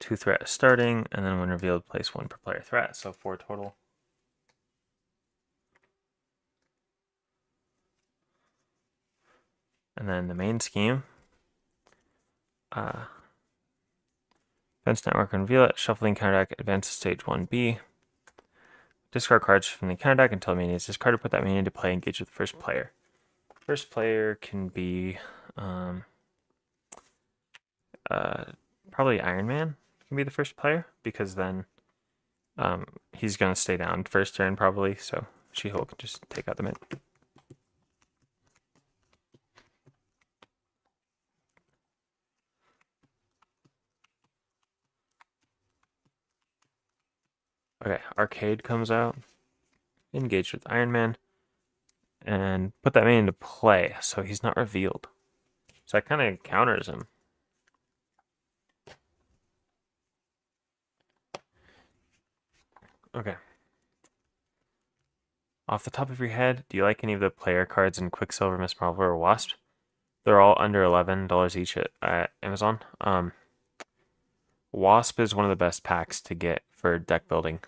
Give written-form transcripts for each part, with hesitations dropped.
2 threat starting, and then when revealed, place 1 per player threat, so 4 total. And then the main scheme, Defense Network, reveal it, shuffling counter deck, advance to stage 1B. Discard cards from the counter deck until minion is discarded, put that minion into play, engage with the first player. First player can be probably Iron Man can be the first player, because then he's going to stay down first turn probably, so She-Hulk can just take out the mid. Okay, Arcade comes out, engage with Iron Man, and put that man into play, so he's not revealed. So that kind of counters him. Okay. Off the top of your head, do you like any of the player cards in Quicksilver, Miss Marvel, or Wasp? They're all under $11 each at Amazon. Wasp is one of the best packs to get for deck building,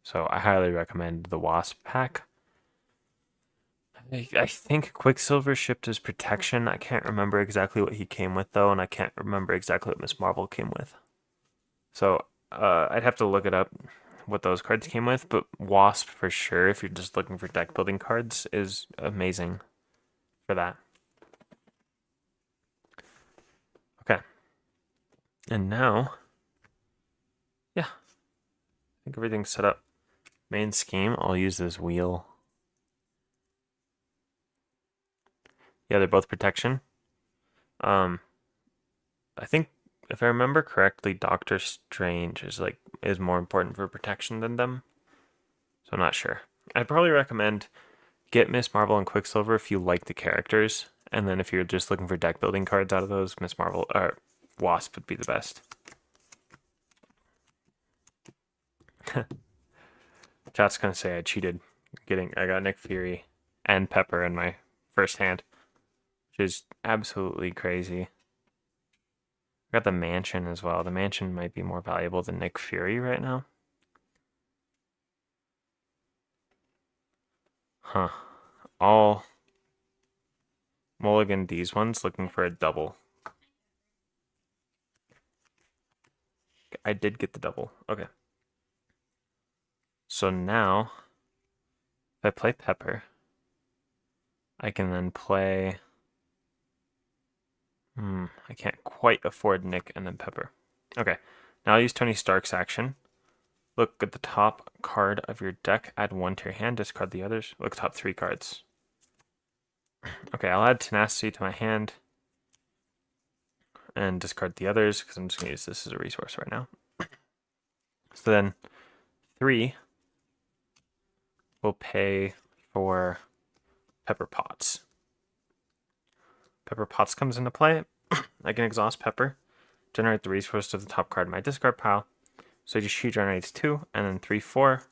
so I highly recommend the Wasp pack. I think Quicksilver shipped his protection. I can't remember exactly what he came with, though, and I can't remember exactly what Miss Marvel came with. So I'd have to look it up, what those cards came with, but Wasp for sure, if you're just looking for deck building cards, is amazing for that. Okay. And now, yeah, I think everything's set up. Main scheme, I'll use this wheel. Yeah, they're both protection. I think if I remember correctly, Doctor Strange is more important for protection than them. So I'm not sure. I'd probably recommend get Miss Marvel and Quicksilver if you like the characters, and then if you're just looking for deck building cards out of those, Miss Marvel or Wasp would be the best. Chat's gonna say I cheated. I got Nick Fury and Pepper in my first hand, which is absolutely crazy. I got the Mansion as well. The Mansion might be more valuable than Nick Fury right now. Huh. I'll mulligan these ones looking for a double. I did get the double. Okay. So now, if I play Pepper, I can then play... I can't quite afford Nick and then Pepper. Okay. Now I'll use Tony Stark's action. Look at the top card of your deck, add 1 to your hand, discard the others. Look, top 3 cards. Okay, I'll add Tenacity to my hand and discard the others because I'm just going to use this as a resource right now. So then 3 will pay for Pepper Potts. Pepper Potts comes into play. I can exhaust Pepper, generate the resource to the top card of my discard pile. So she generates 2, and then 3, 4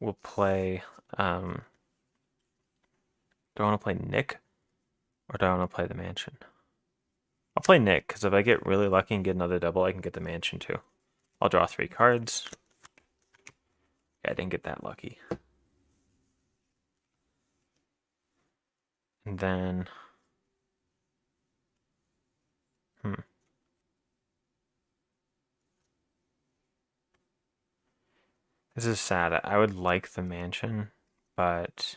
will play. Do I want to play Nick, or do I want to play the Mansion? I'll play Nick, because if I get really lucky and get another double, I can get the Mansion too. I'll draw 3 cards. Yeah, I didn't get that lucky. And then... This is sad. I would like the Mansion, but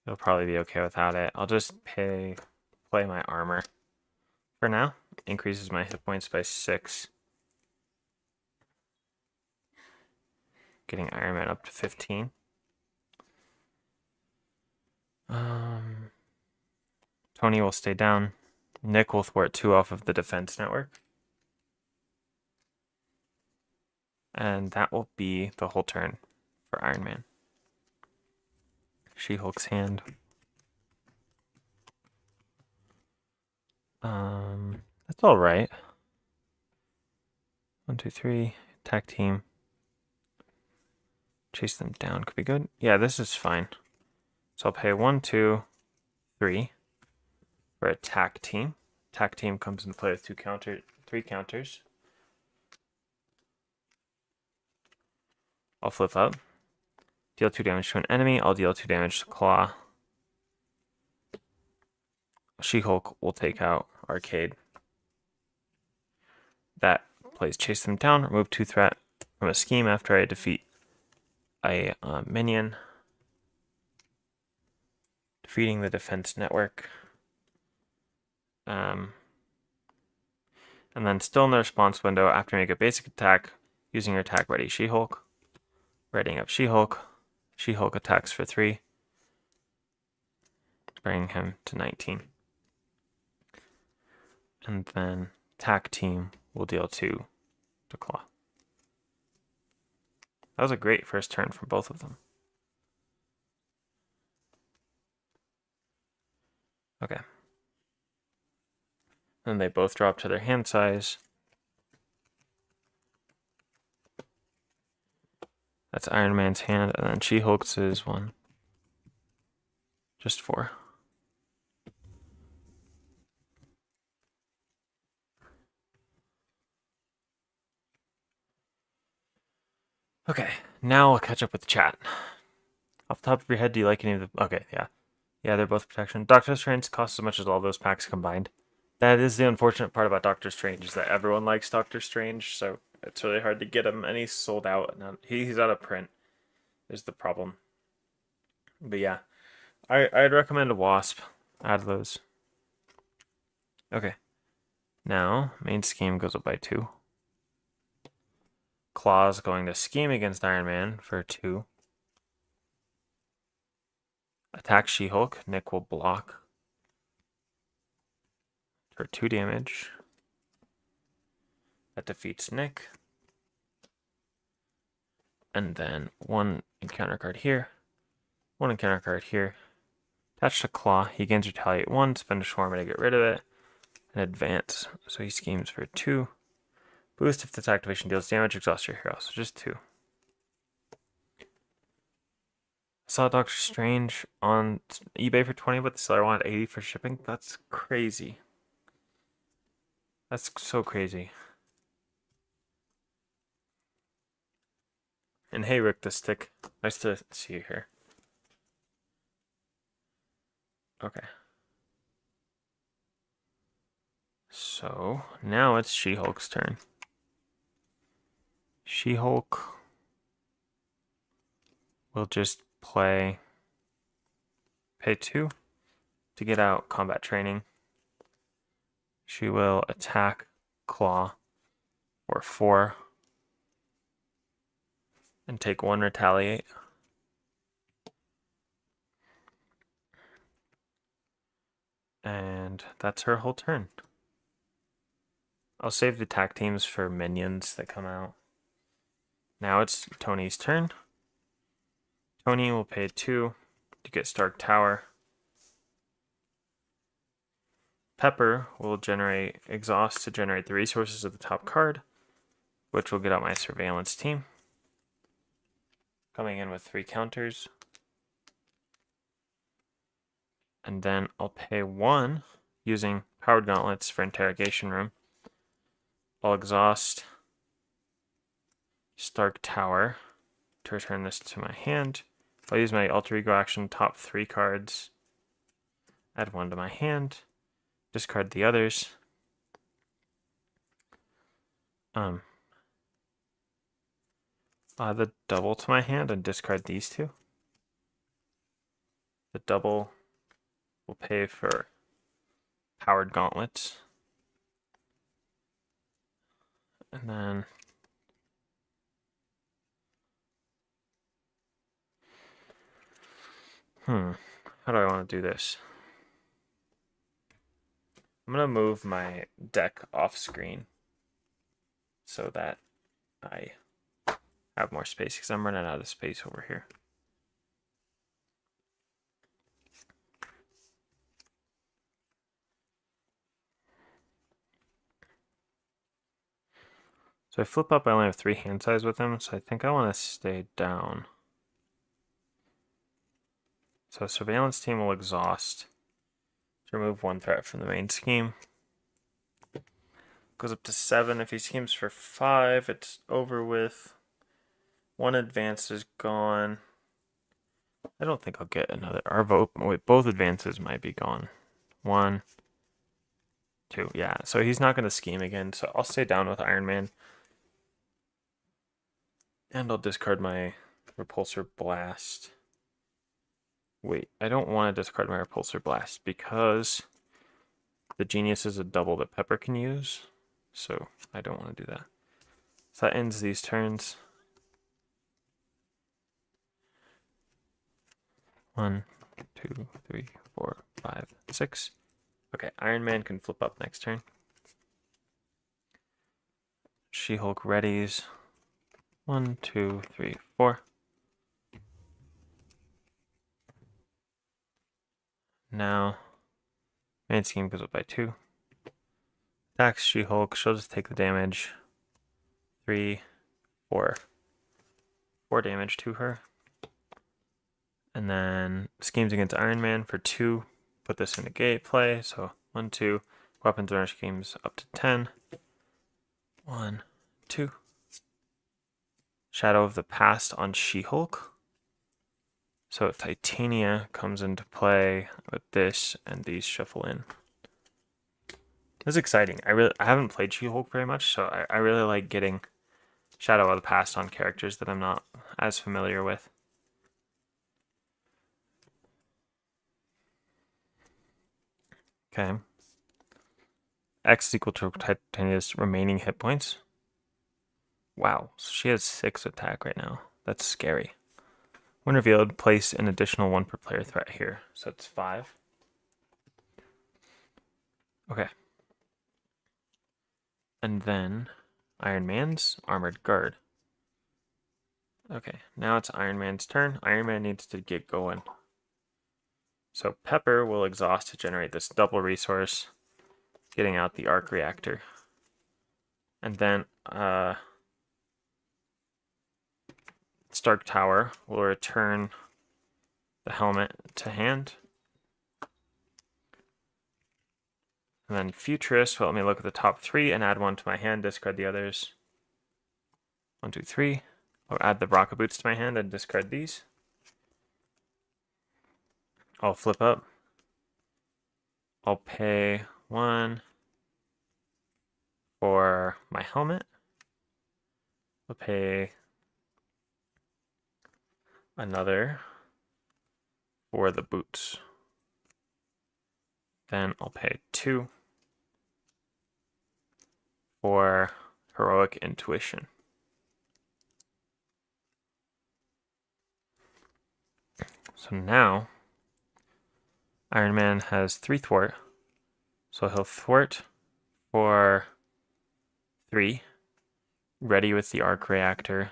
it'll probably be okay without it. I'll just play my armor for now. Increases my hit points by 6. Getting Iron Man up to 15. Tony will stay down. Nick will thwart 2 off of the Defense Network. And that will be the whole turn for Iron Man. She-Hulk's hand. That's all right. 1, 2, 3. Attack team. Chase them down could be good. Yeah, this is fine. So I'll pay 1, 2, 3 for attack team. Attack team comes into play with 2 counter 3 counters. I'll flip up. Deal 2 damage to an enemy. I'll deal 2 damage to Claw. She-Hulk will take out Arcade. That plays Chase Them Down. Remove 2 threat from a scheme after I defeat a minion. Defeating the defense network. And then still in the response window, after make a basic attack, using your attack ready She-Hulk. Readying up She-Hulk. She-Hulk attacks for 3. Bringing him to 19. And then attack team will deal 2 to Claw. That was a great first turn from both of them. Okay. Then they both drop to their hand size. That's Iron Man's hand, and then She-Hulk's is 1. Just 4. Okay, now I'll catch up with the chat. Off the top of your head, do you like any of the... Okay, yeah. Yeah, they're both protection. Doctor Strange costs as much as all those packs combined. That is the unfortunate part about Doctor Strange, is that everyone likes Doctor Strange, so it's really hard to get him, and he's sold out. Now, he's out of print, is the problem. But yeah, I'd recommend a Wasp out of those. Okay. Now, main scheme goes up by 2. Claw's going to scheme against Iron Man for 2. Attack She-Hulk. Nick will block for 2 damage. That defeats Nick. And then 1 encounter card here. 1 encounter card here. Attached to Claw. He gains Retaliate 1. Spend a Shawarma to get rid of it. And advance. So he schemes for 2. Boost if this activation deals damage. Exhaust your hero. So just 2. I saw Doctor Strange on eBay for 20, but the seller wanted 80 for shipping. That's crazy. That's so crazy. And hey, Rick the Stick. Nice to see you here. Okay. So, now it's She-Hulk's turn. She-Hulk will just pay 2 to get out combat training. She will attack Claw for 4 and take 1 retaliate. And that's her whole turn. I'll save the attack teams for minions that come out. Now it's Tony's turn. Tony will pay 2 to get Stark Tower. Pepper will generate exhaust to generate the resources of the top card, which will get out my surveillance team. Coming in with 3 counters. And then I'll pay 1 using Powered Gauntlets for Interrogation Room. I'll exhaust Stark Tower to return this to my hand. I'll use my Alter Ego action, top 3 cards. Add 1 to my hand. Discard the others. Add the double to my hand and discard these 2. The double will pay for Powered Gauntlets. And then how do I want to do this? I'm going to move my deck off screen so that I have more space, because I'm running out of space over here. So I flip up, I only have 3 hand size with him, so I think I want to stay down. So surveillance team will exhaust to remove 1 threat from the main scheme. goes up to 7. If he schemes for 5, it's over with. 1 advance is gone. I don't think I'll get another. Our vote. Wait, both advances might be gone. 1, 2. Yeah, so he's not going to scheme again. So I'll stay down with Iron Man. And I'll discard my Repulsor Blast. Wait, I don't want to discard my Repulsor Blast because the Genius is a double that Pepper can use. So I don't want to do that. So that ends these turns. 1, 2, 3, 4, 5, 6. Okay, Iron Man can flip up next turn. She-Hulk readies. 1, 2, 3, 4. Now, main scheme goes up by 2. Attacks She-Hulk. She'll just take the damage. 3, 4. 4 damage to her. And then schemes against Iron Man for 2. Put this into gate play. So 1, 2. Weapons runner schemes up to 10. 1, 2. Shadow of the Past on She-Hulk. So Titania comes into play with this, and these shuffle in. This is exciting. I haven't played She-Hulk very much, so I really like getting Shadow of the Past on characters that I'm not as familiar with. Okay. X is equal to Titania's remaining hit points. Wow, so she has 6 attack right now. That's scary. When revealed, place an additional 1 per player threat here. So it's 5. Okay. And then Iron Man's Armored Guard. Okay, now it's Iron Man's turn. Iron Man needs to get going. So Pepper will exhaust to generate this double resource, getting out the arc reactor. And then Stark Tower will return the helmet to hand. And then Futurist will let me look at the top 3 and add 1 to my hand, discard the others. 1, 2, 3. I'll add the Rocket Boots to my hand and discard these. I'll flip up. I'll pay 1 for my helmet. I'll pay another for the boots. Then I'll pay 2 for Heroic Intuition. So now Iron Man has 3 thwart. So he'll thwart for 3, ready with the arc reactor,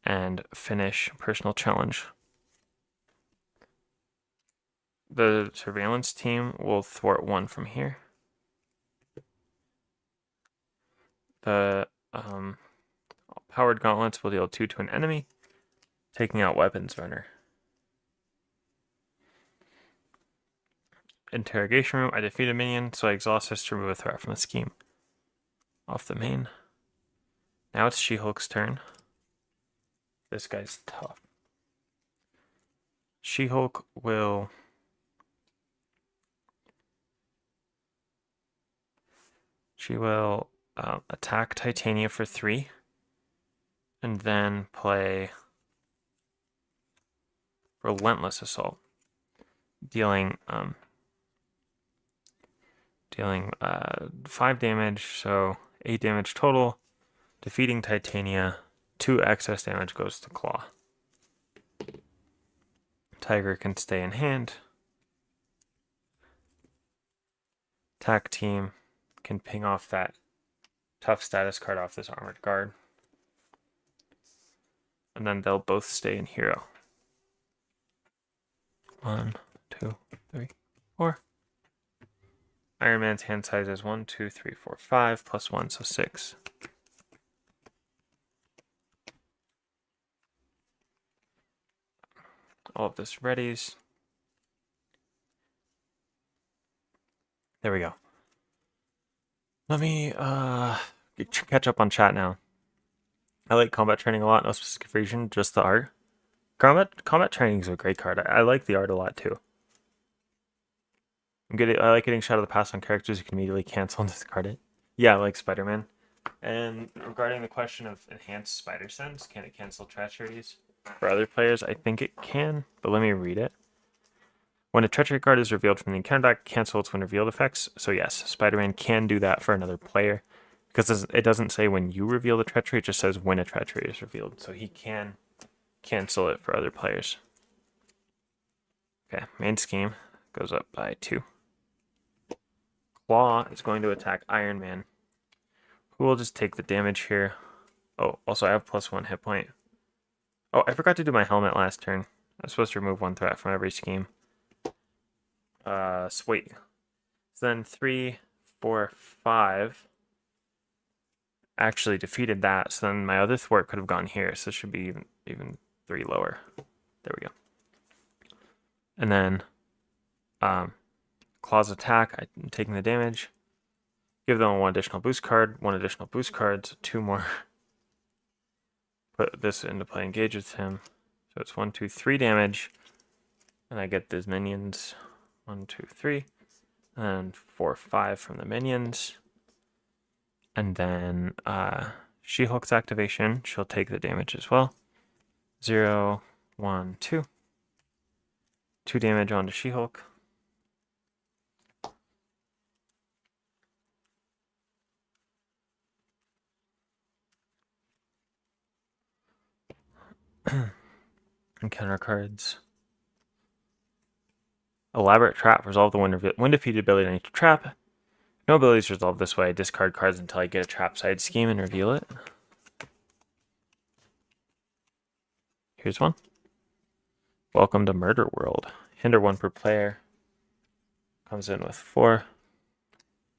and finish personal challenge. The surveillance team will thwart 1 from here. The powered gauntlets will deal 2 to an enemy, taking out weapons runner. Interrogation room. I defeat a minion, so I exhaust this to remove a threat from the scheme. Off the main. Now it's She-Hulk's turn. This guy's tough. She-Hulk will attack Titania for 3, and then play Relentless Assault, dealing 5 damage, so 8 damage total. Defeating Titania, 2 excess damage goes to KLAW. Tiger can stay in hand. Attack team can ping off that tough status card off this Armored Guard. And then they'll both stay in hero. 1, 2, 3, 4. Iron Man's hand size is 1, 2, 3, 4, 5, plus 1, so 6. All of this readies. There we go. Let me catch up on chat now. I like combat training a lot, no specific reason, just the art. Combat training is a great card. I like the art a lot too. I like getting Shadow of the Past on characters you can immediately cancel and discard it. Yeah, I like Spider-Man. And regarding the question of enhanced Spider Sense, can it cancel treacheries for other players? I think it can, but let me read it. When a treachery card is revealed from the encounter deck, cancel its when revealed effects. So yes, Spider-Man can do that for another player. Because it doesn't say when you reveal the treachery, it just says when a treachery is revealed. So he can cancel it for other players. Okay, main scheme goes up by 2. KLAW is going to attack Iron Man, who will just take the damage here. Oh, also I have +1 hit point. Oh, I forgot to do my helmet last turn. I was supposed to remove 1 threat from every scheme. Sweet. So then 3, 4, 5 actually defeated that. So then my other thwart could have gone here. So it should be even 3 lower. There we go. And then KLAW's attack, I'm taking the damage. Give them 1 additional boost card, 1 additional boost card, so 2 more. Put this into play, engage with him. So it's 1, 2, 3 damage. And I get these minions. 1, 2, 3. And 4, 5 from the minions. And then She-Hulk's activation, she'll take the damage as well. 0, 1, 2. 2 damage onto She-Hulk. Encounter cards. Elaborate Trap. Resolve the when defeated ability on each trap. No abilities resolve this way. Discard cards until I get a trap side scheme and reveal it. Here's one. Welcome to Murder World. Hinder 1 per player. Comes in with 4.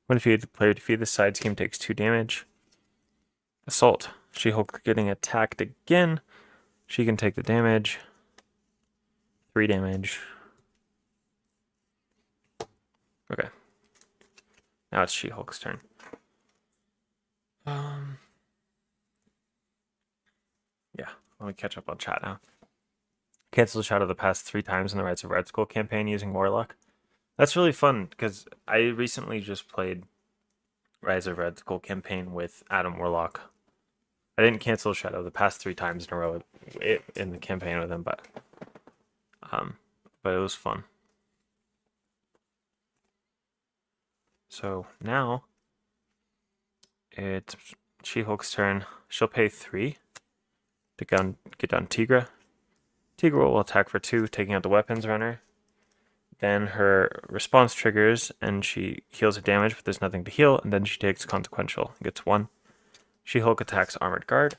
When defeated, the player defeated this side scheme takes 2 damage. Assault. She-Hulk getting attacked again. She can take the damage. 3 damage. Okay. Now it's She-Hulk's turn. Yeah, let me catch up on chat now. Cancel the Shadow of the Past 3 times in the Rise of Red Skull campaign using Warlock. That's really fun, because I recently just played Rise of Red Skull campaign with Adam Warlock. I didn't cancel Shadow of the Past 3 times in a row in the campaign with him, but it was fun. So now it's She-Hulk's turn. She'll pay 3 to get down Tigra. Tigra will attack for 2, taking out the weapons runner. Then her response triggers and she heals a damage, but there's nothing to heal, and then she takes consequential and gets 1. She-Hulk attacks Armored Guard,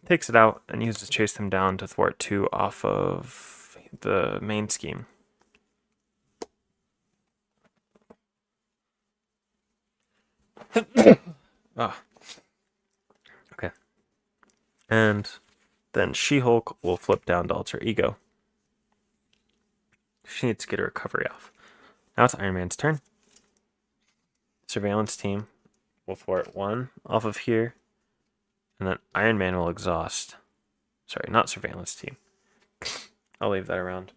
takes it out, and uses Chase Them Down to thwart 2 off of the main scheme. Okay. And then She-Hulk will flip down to Alter Ego. She needs to get her recovery off. Now it's Iron Man's turn. Surveillance team will thwart 1 off of here. And then Iron Man will exhaust. Sorry, not surveillance team. I'll leave that around.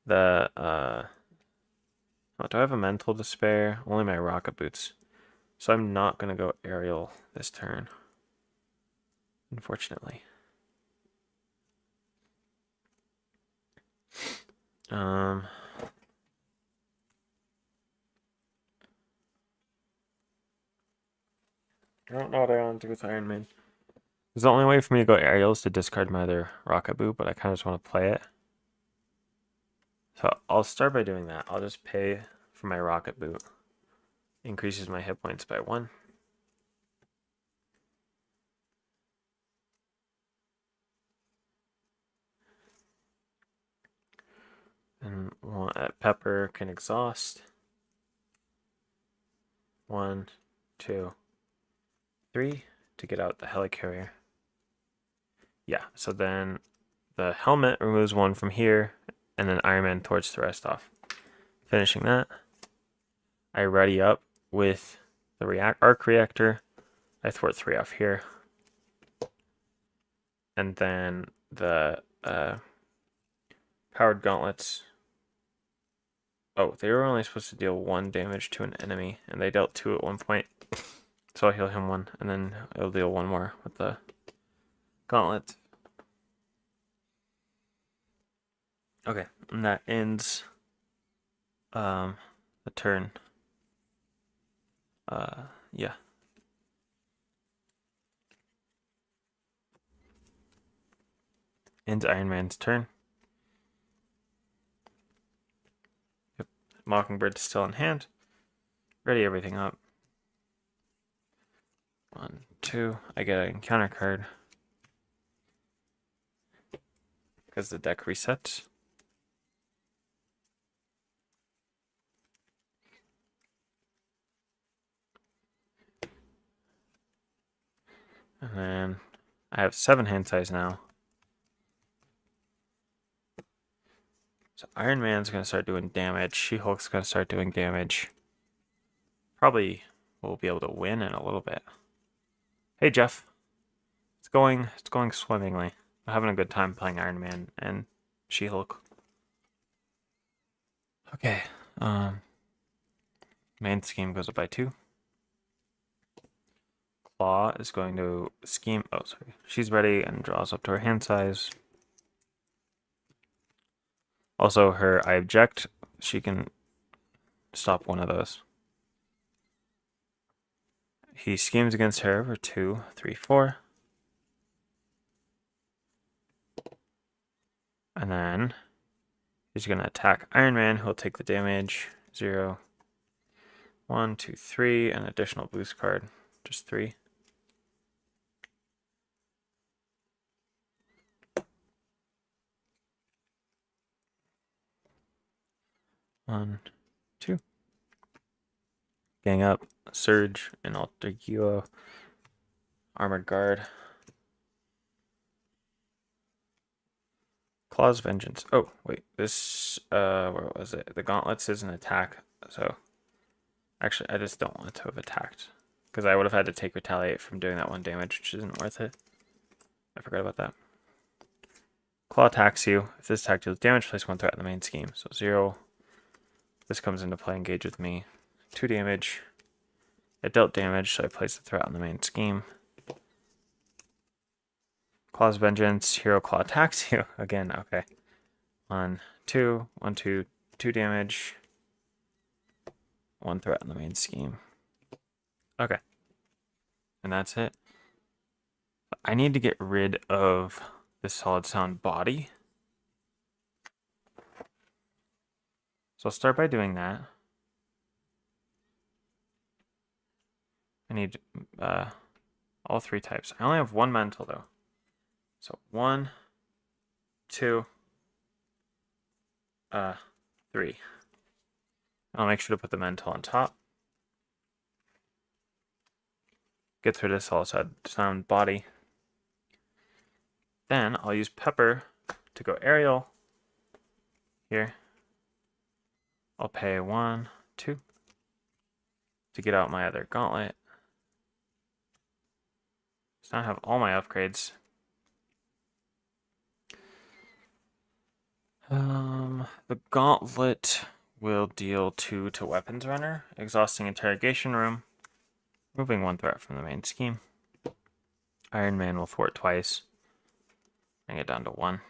Do I have a mental to spare? Only my rocket boots. So I'm not going to go aerial this turn. Unfortunately. I don't know what I want to do with Iron Man. Because the only way for me to go aerial is to discard my other rocket boot, but I kind of just want to play it. So I'll start by doing that. I'll just pay for my rocket boot. Increases my hit points by 1. And Pepper can exhaust. 1, 2, 3 to get out the helicarrier. Yeah, so then the helmet removes 1 from here, and then Iron Man thwarts the rest off. Finishing that, I ready up with the arc reactor. I thwart 3 off here. And then the powered gauntlets. Oh, they were only supposed to deal 1 damage to an enemy, and they dealt 2 at one point. So I'll heal him 1, and then it'll deal 1 more with the gauntlet. Okay, and that ends the turn. Yeah. Ends Iron Man's turn. Yep. Mockingbird's still in hand. Ready everything up. 1, 2. I get an encounter card. Because the deck resets. And then I have 7 hand size now. So Iron Man's going to start doing damage. She-Hulk's going to start doing damage. Probably we'll be able to win in a little bit. Hey Jeff. It's going swimmingly. I'm having a good time playing Iron Man and She-Hulk. Okay. Main scheme goes up by 2. KLAW is going to scheme. Oh, sorry. She's ready and draws up to her hand size. Also, her I object. She can stop one of those. He schemes against her for 2, 3, 4. And then he's going to attack Iron Man, who'll take the damage. 0, 1, 2, 3. An additional boost card. Just 3. One, 2. Gang up, Surge, and Alter Ego. Armored Guard. KLAW's Vengeance. Oh, wait. This, where was it? The Gauntlets is an attack, so... Actually, I just don't want to have attacked. Because I would have had to take Retaliate from doing that 1 damage, which isn't worth it. I forgot about that. KLAW attacks you. If this attack deals damage, place 1 threat in the main scheme. So 0. This comes into play, engage with me. 2 damage. It dealt damage, so I place the threat on the main scheme. KLAW's Vengeance. Hero KLAW attacks you. Again, okay. 1, 2. 1, 2. 2 damage. 1 threat on the main scheme. Okay. And that's it. I need to get rid of this solid sound body. So I'll start by doing that. I need all 3 types. I only have 1 mental though. So 1, 2, 3. I'll make sure to put the mental on top. Get through this solid sound body. Then I'll use Pepper to go aerial here. I'll pay 1, 2 to get out my other gauntlet. So now I have all my upgrades. The gauntlet will deal 2 to Weapons Runner, exhausting Interrogation Room, removing 1 threat from the main scheme. Iron Man will thwart twice, bring it down to 1.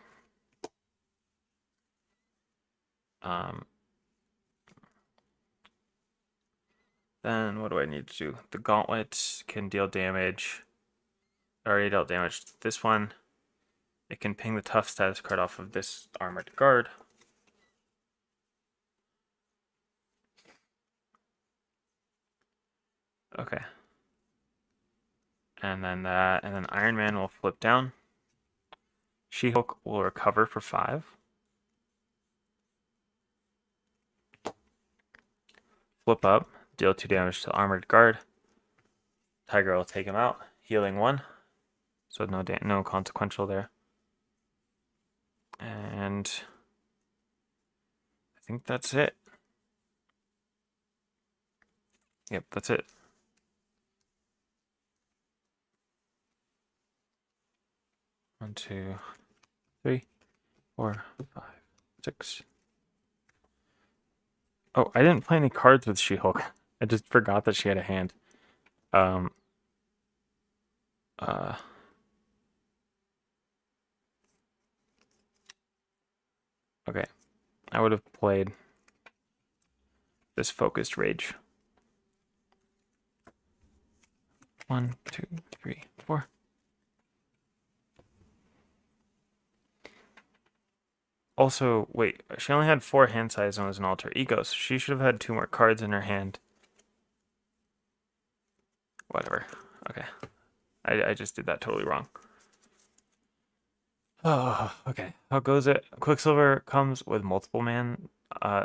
Then what do I need to do? The gauntlet can deal damage. I already dealt damage to this one. It can ping the tough status card off of this armored guard. Okay. And then Iron Man will flip down. She-Hulk will recover for 5. Flip up, deal 2 damage to armored guard. Tiger will take him out, healing 1. So no consequential there. And I think that's it. Yep, that's it. One, two, 3, 4, 5, 6. Oh, I didn't play any cards with She-Hulk. I just forgot that she had a hand. Um. Uh. Okay. I would have played this focused rage. 1, 2, 3, 4. Also, wait, she only had 4 hand size and was an alter ego, so she should have had 2 more cards in her hand. Whatever. Okay. I just did that totally wrong. Oh, okay. How goes it? Quicksilver comes with multiple man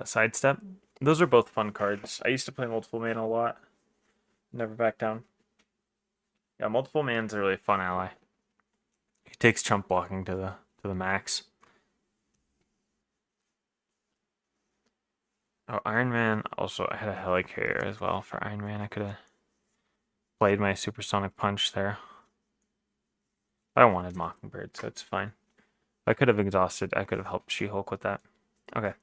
sidestep. Those are both fun cards. I used to play multiple man a lot. Never back down. Yeah, multiple man's a really fun ally. He takes chump blocking to the max. Oh, Iron Man also, I had a helicarrier as well for Iron Man. I could have played my supersonic punch there. I wanted Mockingbird, so it's fine. I could have exhausted. I could have helped She-Hulk with that. Okay.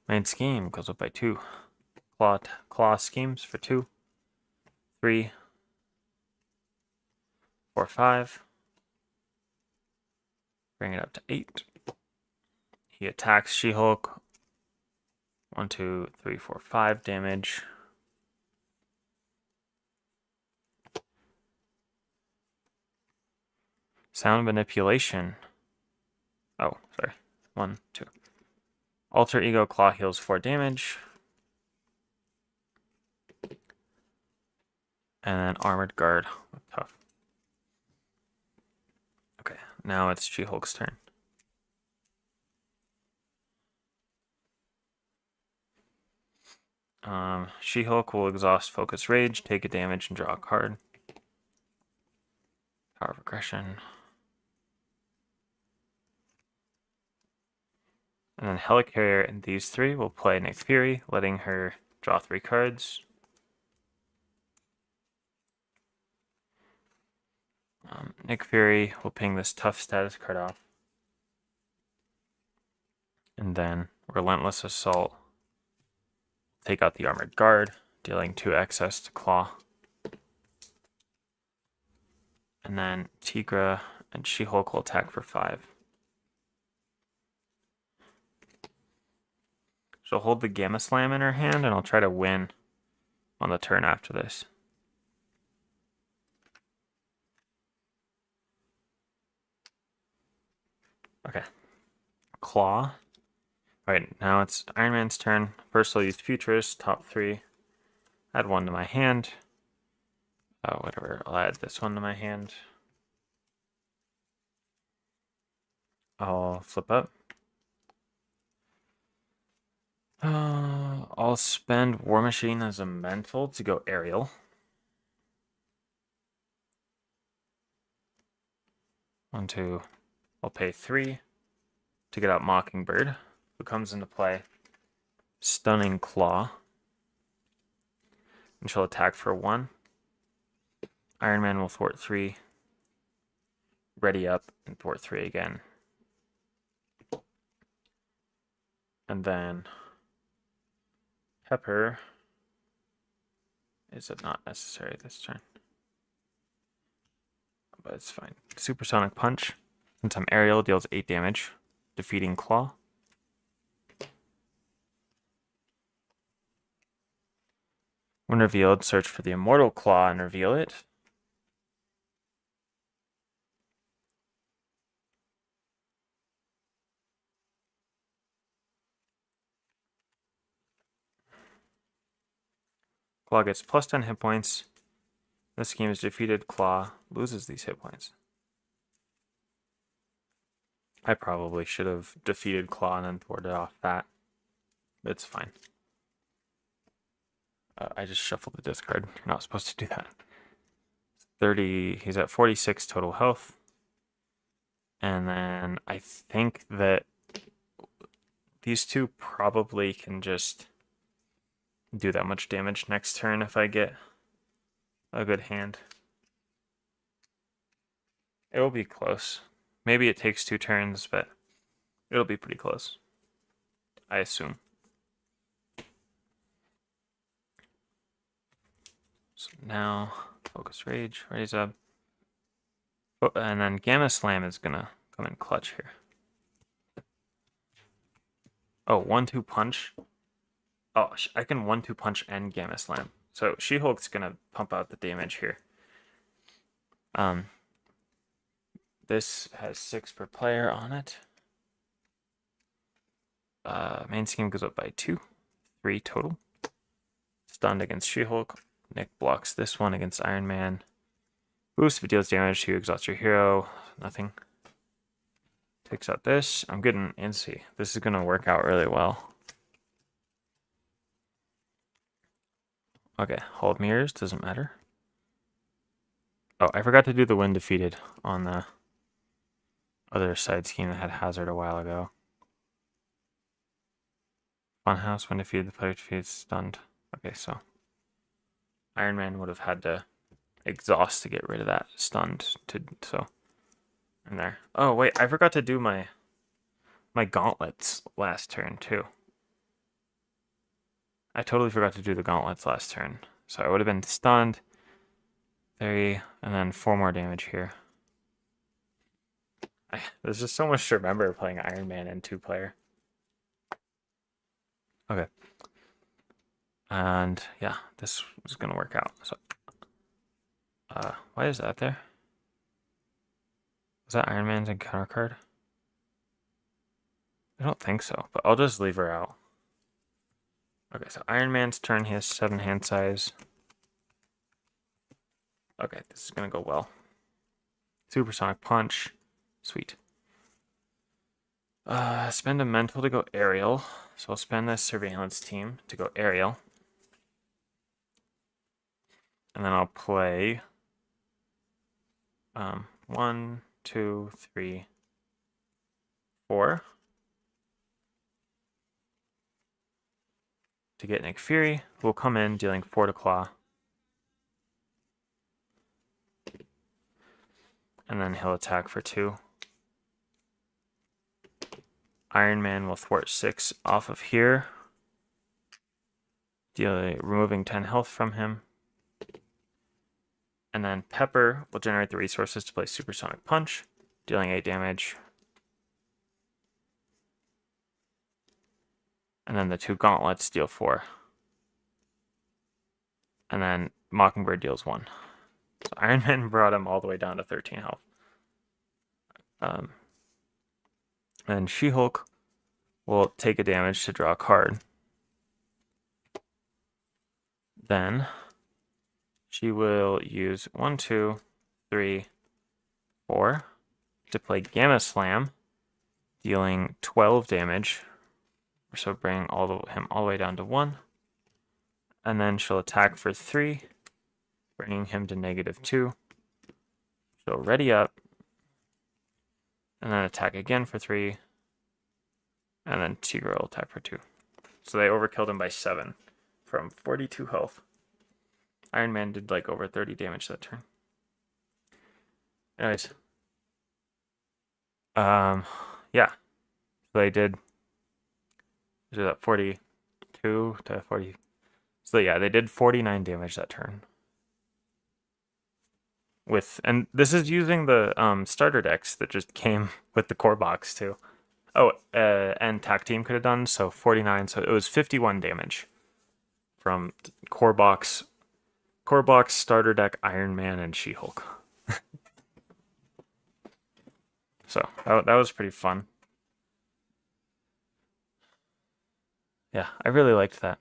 Main scheme goes up by 2. Claw schemes for 2. 3, 4, 5. Bring it up to 8. He attacks She-Hulk. 1, 2, 3, 4, 5 damage. Sound manipulation. Oh, sorry. 1, 2. Alter Ego Claw heals 4 damage. And then Armored Guard with Tough. Okay, now it's She-Hulk's turn. She-Hulk will exhaust Focus Rage, take a damage, and draw a card. Power of Aggression. And then Helicarrier and these 3 will play Nick Fury, letting her draw 3 cards. Nick Fury will ping this tough status card off. And then Relentless Assault. Take out the Armored Guard, dealing 2 excess to Claw. And then Tigra and She-Hulk will attack for 5. She'll hold the Gamma Slam in her hand, and I'll try to win on the turn after this. Okay. Claw. Alright, now it's Iron Man's turn. First I'll use Futurist, top 3. Add 1 to my hand. Oh, whatever. I'll add this 1 to my hand. I'll flip up. I'll spend War Machine as a mental to go aerial. 1, 2. I'll pay 3 to get out Mockingbird, who comes into play. Stunning Claw. And she'll attack for 1. Iron Man will thwart 3. Ready up and thwart 3 again. And then Pepper. Is it not necessary this turn? But it's fine. Supersonic Punch. Since I'm aerial, deals 8 damage, defeating Claw. When revealed, search for the Immortal Claw and reveal it. Claw gets plus 10 hit points. This scheme is defeated. Claw loses these hit points. I probably should have defeated Claw and then thwarted off that. It's fine. I just shuffled the discard. You're not supposed to do that. 30. He's at 46 total health. And then I think that these 2 probably can just do that much damage next turn if I get a good hand. It will be close. Maybe it takes 2 turns, but it'll be pretty close, I assume. So now, Focus Rage, raise up. Oh, and then Gamma Slam is gonna come in clutch here. Oh, 1-2 punch. Oh, I can 1-2 punch and Gamma Slam. So She-Hulk's gonna pump out the damage here. This has 6 per player on it. Main scheme goes up by 2, 3 total. Stunned against She-Hulk. Nick blocks this one against Iron Man. Boost if it deals damage to exhaust your hero. Nothing. Takes out this. I'm getting antsy. This is gonna work out really well. Okay, hold mirrors, doesn't matter. Oh, I forgot to do the win defeated on the other side scheme that had Hazard a while ago. Funhouse, when defeated, the player defeated stunned. Okay, so Iron Man would have had to exhaust to get rid of that stunned so in there. Oh wait, I forgot to do my gauntlets last turn too. I totally forgot to do the gauntlets last turn. So I would have been stunned. 3, and then 4 more damage here. There's just so much to remember playing Iron Man and 2-player. Okay. And yeah, this is gonna work out. So why is that there? Was that Iron Man's encounter card? I don't think so, but I'll just leave her out. Okay, so Iron Man's turn, he has 7 hand size. Okay, this is gonna go well. Supersonic Punch. Sweet. Spend a mental to go aerial. So I'll spend this surveillance team to go aerial. And then I'll play 1, 2, 3, 4 to get Nick Fury, who will come in dealing 4 to KLAW. And then he'll attack for 2. Iron Man will thwart 6 off of here, removing 10 health from him. And then Pepper will generate the resources to play Supersonic Punch, dealing 8 damage. And then the 2 gauntlets deal 4. And then Mockingbird deals 1. So Iron Man brought him all the way down to 13 health. And She-Hulk will take a damage to draw a card. Then she will use 1, 2, 3, 4 to play Gamma Slam, dealing 12 damage. So bring him all the way down to 1. And then she'll attack for 3, bringing him to -2. She'll ready up, and then attack again for 3, and then Tigra will attack for 2. So they overkilled him by 7 from 42 health. Iron Man did like over 30 damage that turn. Anyways. Yeah. So they did that 42 to 40. So yeah, they did 49 damage that turn. And this is using the starter decks that just came with the core box too. Oh, and Tac Team could have done, so 49, so it was 51 damage from core box, starter deck, Iron Man, and She-Hulk. So that was pretty fun. Yeah, I really liked that.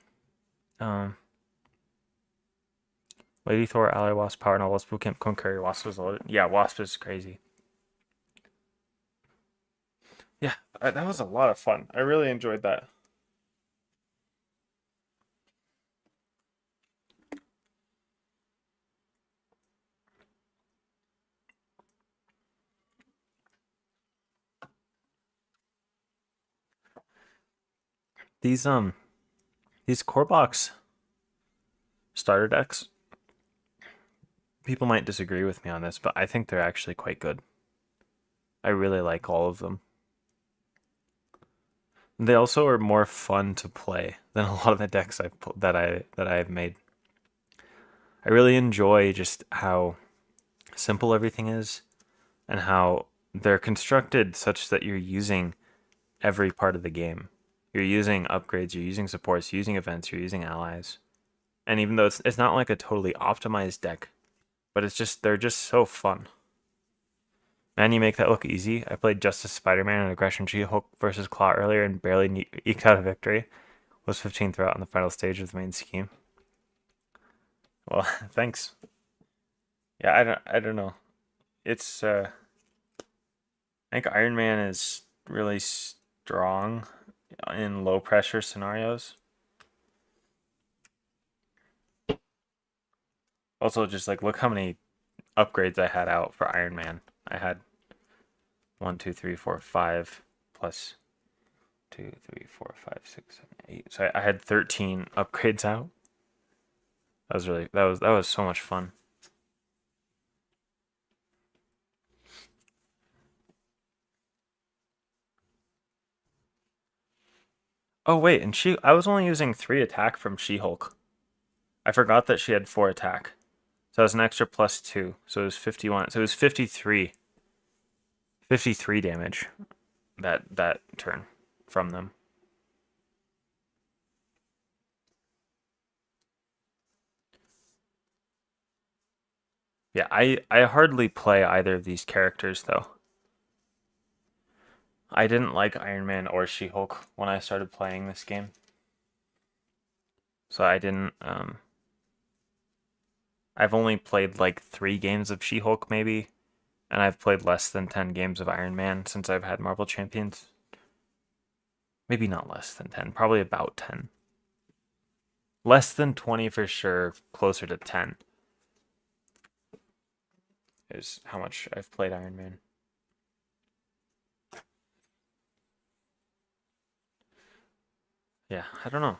Lady Thor, Ally Wasp, Power Null, Wasp Bootcamp, Concurry, Wasp was loaded. Yeah, Wasp is crazy. Yeah, that was a lot of fun. I really enjoyed that. These core box starter decks. People might disagree with me on this, but I think they're actually quite good. I really like all of them. They also are more fun to play than a lot of the decks that I've made. I really enjoy just how simple everything is and how they're constructed such that you're using every part of the game. You're using upgrades, you're using supports, you're using events, you're using allies. And even though it's not like a totally optimized deck, but they're just so fun. Man, you make that look easy. I played Justice Spider-Man and Aggression She-Hulk versus KLAW earlier and barely eked out a victory. Was 15th route on the final stage of the main scheme. Well, thanks. Yeah, I don't know. It's I think Iron Man is really strong in low pressure scenarios. Also, just like look how many upgrades I had out for Iron Man. I had 1, 2, 3, 4, 5 plus 2, 3, 4, 5, 6, 7, 8. So I had 13 upgrades out. That was so much fun. Oh wait, and I was only using 3 attack from She-Hulk. I forgot that she had 4 attack. So that was an extra plus 2. So it was 51. So it was 53. 53 damage that turn from them. Yeah, I hardly play either of these characters though. I didn't like Iron Man or She-Hulk when I started playing this game. So I didn't I've only played like 3 games of She-Hulk maybe, and I've played less than 10 games of Iron Man since I've had Marvel Champions. Maybe not less than 10, probably about 10. Less than 20 for sure, closer to 10 is how much I've played Iron Man. Yeah, I don't know.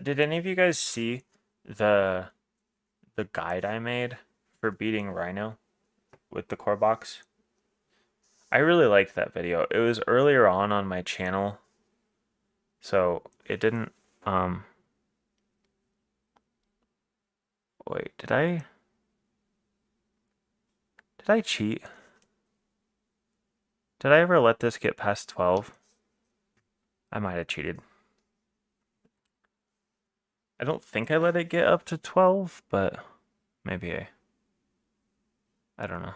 Did any of you guys see the guide I made for beating Rhino with the core box? I really liked that video. It was earlier on my channel, so it didn't wait, did I cheat? Did I ever let this get past 12? I might have cheated. I don't think I let it get up to 12, but maybe I don't know.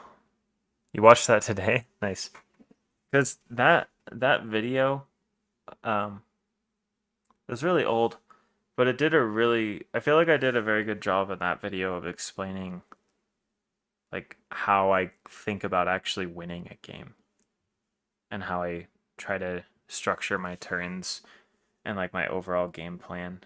You watched that today? Nice. Because that video it was really old, but it did I feel like I did a very good job in that video of explaining like how I think about actually winning a game and how I try to structure my turns and like my overall game plan.